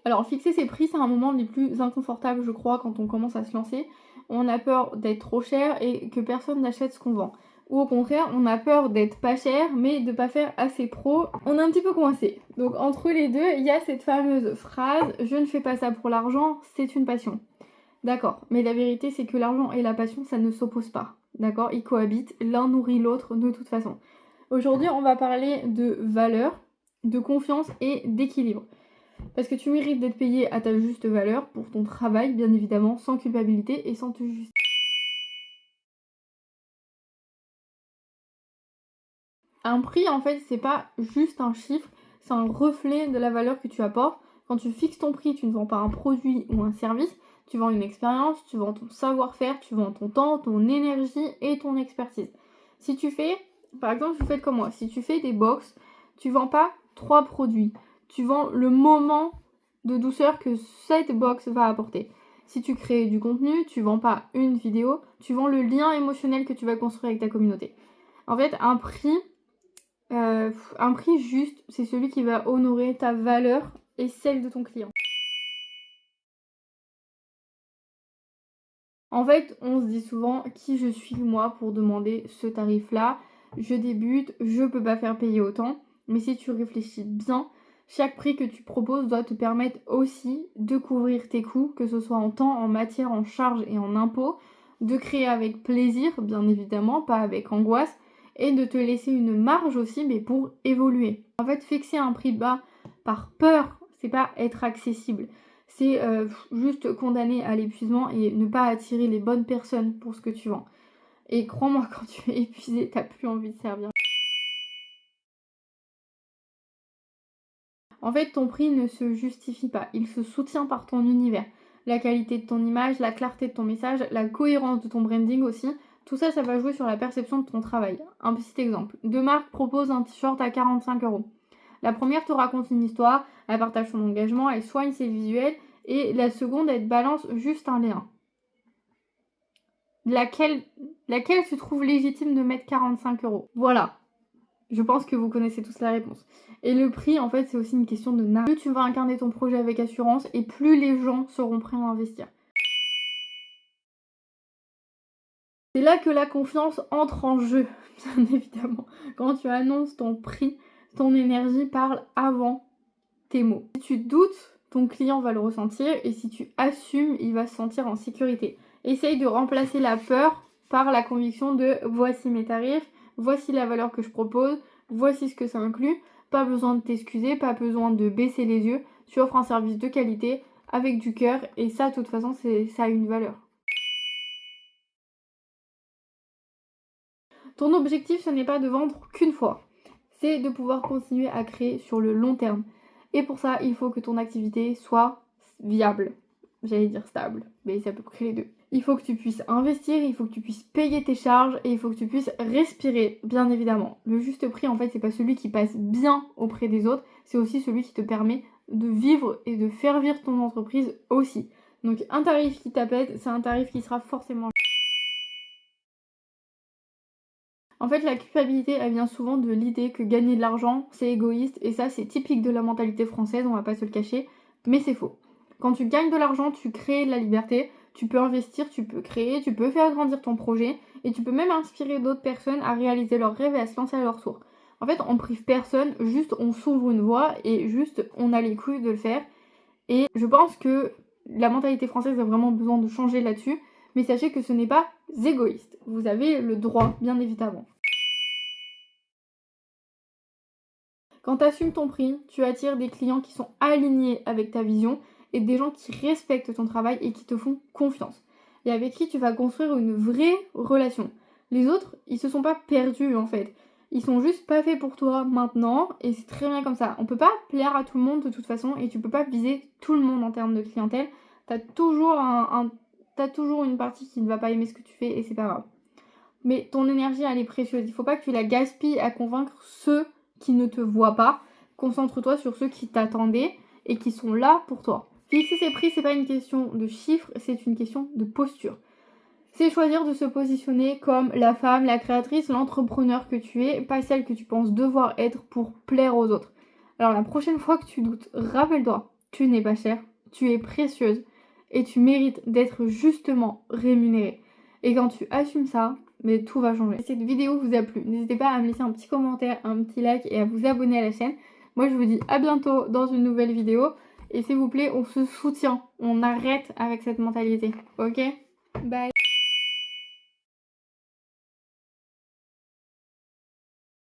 Alors fixer ses prix, c'est un moment des plus inconfortables, je crois, quand on commence à se lancer. On a peur d'être trop cher et que personne n'achète ce qu'on vend. Ou au contraire, on a peur d'être pas cher, mais de pas faire assez pro. On est un petit peu coincé. Donc entre les deux, il y a cette fameuse phrase « Je ne fais pas ça pour l'argent, c'est une passion ». D'accord, mais la vérité, c'est que l'argent et la passion, ça ne s'oppose pas. D'accord, ils cohabitent, l'un nourrit l'autre de toute façon. Aujourd'hui, on va parler de valeur, de confiance et d'équilibre. Parce que tu mérites d'être payé à ta juste valeur pour ton travail, bien évidemment, sans culpabilité et sans te justifier. Un prix, en fait, c'est pas juste un chiffre, c'est un reflet de la valeur que tu apportes. Quand tu fixes ton prix, tu ne vends pas un produit ou un service, tu vends une expérience, tu vends ton savoir-faire, tu vends ton temps, ton énergie et ton expertise. Si tu fais, par exemple, vous faites comme moi, si tu fais des box, tu vends pas 3 produits, tu vends le moment de douceur que cette box va apporter. Si tu crées du contenu, tu vends pas une vidéo, tu vends le lien émotionnel que tu vas construire avec ta communauté. En fait, un prix juste, c'est celui qui va honorer ta valeur et celle de ton client. En fait, on se dit souvent qui je suis moi pour demander ce tarif-là. Je débute, je peux pas faire payer autant. Mais si tu réfléchis bien, chaque prix que tu proposes doit te permettre aussi de couvrir tes coûts, que ce soit en temps, en matière, en charge et en impôts, de créer avec plaisir, bien évidemment, pas avec angoisse, et de te laisser une marge aussi, mais pour évoluer. En fait, fixer un prix bas par peur, c'est pas être accessible. C'est juste condamné à l'épuisement et ne pas attirer les bonnes personnes pour ce que tu vends. Et crois-moi, quand tu es épuisé, t'as plus envie de servir. En fait, ton prix ne se justifie pas, il se soutient par ton univers. La qualité de ton image, la clarté de ton message, la cohérence de ton branding aussi, tout ça, ça va jouer sur la perception de ton travail. Un petit exemple. Deux marques proposent un t-shirt à 45€. La première te raconte une histoire, elle partage son engagement, elle soigne ses visuels, et la seconde, elle te balance juste un lien. Laquelle se trouve légitime de mettre 45€? Voilà. Je pense que vous connaissez tous la réponse. Et le prix, en fait, c'est aussi une question de narratif. Plus tu vas incarner ton projet avec assurance, et plus les gens seront prêts à investir. C'est là que la confiance entre en jeu, bien évidemment. Quand tu annonces ton prix, ton énergie parle avant tes mots. Si tu doutes, ton client va le ressentir, et si tu assumes, il va se sentir en sécurité. Essaye de remplacer la peur par la conviction de voici mes tarifs, voici la valeur que je propose, voici ce que ça inclut. Pas besoin de t'excuser, pas besoin de baisser les yeux. Tu offres un service de qualité avec du cœur, et ça, de toute façon, ça a une valeur. Ton objectif, ce n'est pas de vendre qu'une fois, c'est de pouvoir continuer à créer sur le long terme. Et pour ça, il faut que ton activité soit viable. J'allais dire stable, mais ça peut créer les deux. Il faut que tu puisses investir, il faut que tu puisses payer tes charges et il faut que tu puisses respirer, bien évidemment. Le juste prix, en fait, c'est pas celui qui passe bien auprès des autres, c'est aussi celui qui te permet de vivre et de faire vivre ton entreprise aussi. Donc un tarif qui t'apaise, c'est un tarif qui sera forcément... En fait, la culpabilité, elle vient souvent de l'idée que gagner de l'argent, c'est égoïste, et ça, c'est typique de la mentalité française, on va pas se le cacher, mais c'est faux. Quand tu gagnes de l'argent, tu crées de la liberté, tu peux investir, tu peux créer, tu peux faire grandir ton projet, et tu peux même inspirer d'autres personnes à réaliser leurs rêves et à se lancer à leur tour. En fait, on prive personne, juste on s'ouvre une voie, et juste on a les couilles de le faire. Et je pense que la mentalité française a vraiment besoin de changer là-dessus, mais sachez que ce n'est pas égoïste. Vous avez le droit, bien évidemment. Quand tu assumes ton prix, tu attires des clients qui sont alignés avec ta vision et des gens qui respectent ton travail et qui te font confiance. Et avec qui tu vas construire une vraie relation. Les autres, ils se sont pas perdus en fait. Ils sont juste pas faits pour toi maintenant et c'est très bien comme ça. On peut pas plaire à tout le monde de toute façon et tu peux pas viser tout le monde en termes de clientèle. T'as toujours t'as toujours une partie qui ne va pas aimer ce que tu fais et c'est pas grave. Mais ton énergie, elle est précieuse. Il faut pas que tu la gaspilles à convaincre ceux qui ne te voient pas. Concentre-toi sur ceux qui t'attendaient et qui sont là pour toi. Fixer ses prix, c'est pas une question de chiffres, c'est une question de posture. C'est choisir de se positionner comme la femme, la créatrice, l'entrepreneur que tu es, pas celle que tu penses devoir être pour plaire aux autres. Alors la prochaine fois que tu doutes, rappelle-toi, tu n'es pas chère, tu es précieuse et tu mérites d'être justement rémunérée. Et quand tu assumes ça, mais tout va changer. Si cette vidéo vous a plu, n'hésitez pas à me laisser un petit commentaire, un petit like et à vous abonner à la chaîne. Moi je vous dis à bientôt dans une nouvelle vidéo. Et s'il vous plaît, on se soutient. On arrête avec cette mentalité. Ok? Bye!